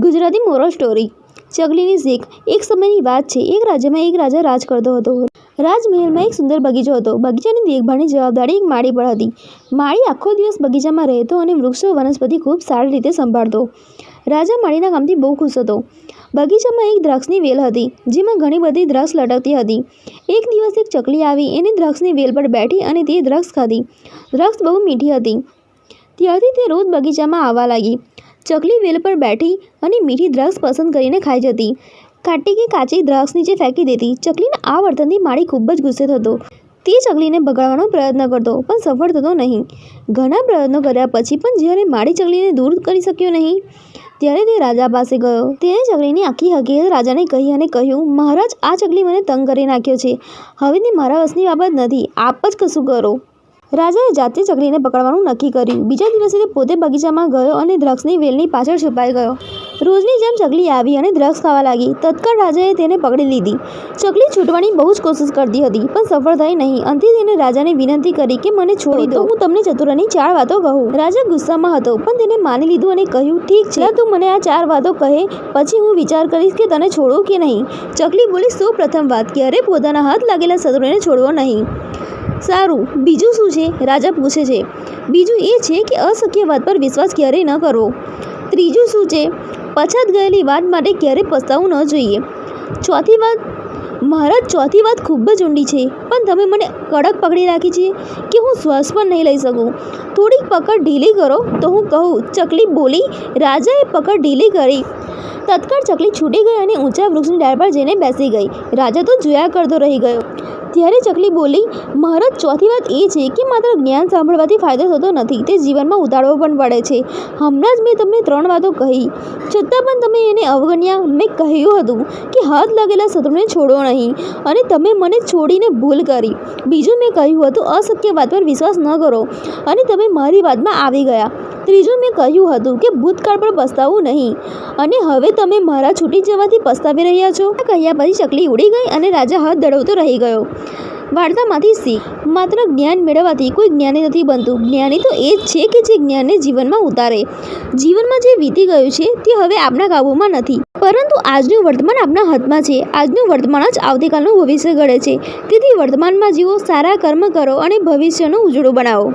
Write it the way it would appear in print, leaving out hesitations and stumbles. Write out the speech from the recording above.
Gujarati moral story ચકલીની શીખ। એક સમયની વાત છે। એક રાજ્યમાં એક રાજા રાજ કરતો હતો। રાજમહેલમાં એક સુંદર બગીચો હતો। બગીચાની દેખભાળની જવાબદારી એક માળી પર હતી। માળી આખો દિવસ બગીચામાં રહેતો અને વૃક્ષો વનસ્પતિ ખૂબ સારી રીતે સંભાળતો। રાજા માળીના કામથી બહુ ખુશ હતો। બગીચામાં એક દ્રાક્ષની વેલ હતી, જેમાં ઘણી બધી દ્રાક્ષ લટકતી હતી। એક દિવસ એક ચકલી આવી એની દ્રાક્ષની વેલ પર બેઠી અને તે દ્રાક્ષ ખાધી। દ્રાક્ષ બહુ મીઠી હતી, ત્યારથી તે રોજ બગીચામાં આવવા લાગી। ચકલી વેલ પર બેઠી અને મીઠી દ્રાક્ષ પસંદ કરીને ખાઈ જતી, ખાટી કે કાચી દ્રાક્ષ નીચે ફેંકી દેતી। ચકલીના આ વર્તનથી માળી ખૂબ જ ગુસ્સે થતો। તે ચકલીને બગાડવાનો પ્રયત્ન કરતો, પણ સફળ થતો નહીં। ઘણા પ્રયત્નો કર્યા પછી પણ જ્યારે માળી ચકલીને દૂર કરી શક્યો નહીં, ત્યારે તે રાજા પાસે ગયો। તેણે ચકલીની આખી હકીકત રાજાને કહી અને કહ્યું, મહારાજ, આ ચકલી મને તંગ કરી નાખ્યો છે। હવે તે મારા વશની બાબત નથી, આપ જ કશું કરો। રાજાએ જાતે ચકલીને પકડવાનું નક્કી કર્યું। બીજા દિવસે તે પોતે બગીચામાં ગયો અને દ્રાક્ષની વેલની પાછળ છુપાઈ ગયો। રોજની જેમ ચકલી આવી અને દ્રાક્ષ ખાવા લાગી। તત્કાળ રાજાએ તેને પકડી લીધી। ચકલી છૂટવાની બહુ જ કોશિશ કરતી હતી, પણ સફળ થઈ નહીં। અંતે તેણે રાજાને વિનંતી કરી કે મને છોડી દો, હું તમને ચતુરાની 4 વાતો કહું। રાજા ગુસ્સામાં હતો, પણ તેને માની લીધું અને કહ્યું, ઠીક છે, તું મને આ 4 વાતો કહે, પછી હું વિચાર કરીશ કે તને છોડું કે નહીં। ચકલી બોલી, સૌ પ્રથમ વાત, ક્યારેય પોતાના હાથ લાગેલા શત્રુને છોડવો નહીં। સારું, બીજું શું છે? રાજા પૂછે છે। બીજું એ છે કે અશક્ય વાત પર વિશ્વાસ ક્યારેય ન કરવો। ત્રીજું શું છે? પછાત ગયેલી વાત માટે ક્યારેય પસ્તાવું ન જોઈએ। ચોથી વાત, મહારાજ, ચોથી વાત ખૂબ જ ઊંડી છે, પણ તમે મને કડક પકડી રાખી છે કે હું શ્વાસ પણ નહીં લઈ શકું। થોડીક પકડ ઢીલી કરો તો હું કહું, ચકલી બોલી। રાજાએ પકડ ઢીલી કરી। તત્કાળ ચકલી છૂટી ગઈ અને ઊંચા વૃક્ષની ડાળ પર જઈને બેસી ગઈ। રાજા તો જોયા કરતો રહી ગયો। ત્યારે ચકલી બોલી, મહારાજ, ચોથી વાત એ છે કે માત્ર જ્ઞાન સાંભળવાથી ફાયદો થતો નથી, તે જીવનમાં ઉતારવો પણ પડે છે। હમણાં જ મેં તમને 3 વાતો કહી, છતાં પણ તમે એને અવગણ્યા। મેં કહ્યું હતું કે હાથ લાગેલા શત્રુને છોડો નહીં, અને તમે મને છોડીને ભૂલ કરી। બીજું મેં કહ્યું હતું અશક્ય વાત પર વિશ્વાસ ન કરો, અને તમે મારી વાતમાં આવી ગયા। ત્રીજું મેં કહ્યું હતું કે ભૂતકાળ પર પસ્તાવું નહીં, અને હવે તમે મારા છૂટી જવાથી પસ્તાવી રહ્યા છો। આ કહ્યા પછી ચકલી ઉડી ગઈ અને રાજા હાથ દળવતો રહી ગયો। વાર્તામાંથી શીખ, માત્ર જ્ઞાન મેળવવાથી કોઈ જ્ઞાની નથી બનતું। જ્ઞાની તો એ જ છે કે જે જ્ઞાનને જીવનમાં ઉતારે। જીવનમાં જે વીતી ગયું છે તે હવે આપણા કાબૂમાં નથી, પરંતુ આજનું વર્તમાન આપણા હાથમાં છે। આજનું વર્તમાન જ આવતીકાલનું ભવિષ્ય ઘડે છે। તેથી વર્તમાનમાં જીવો, સારા કર્મ કરો અને ભવિષ્યનું ઉજળું બનાવો।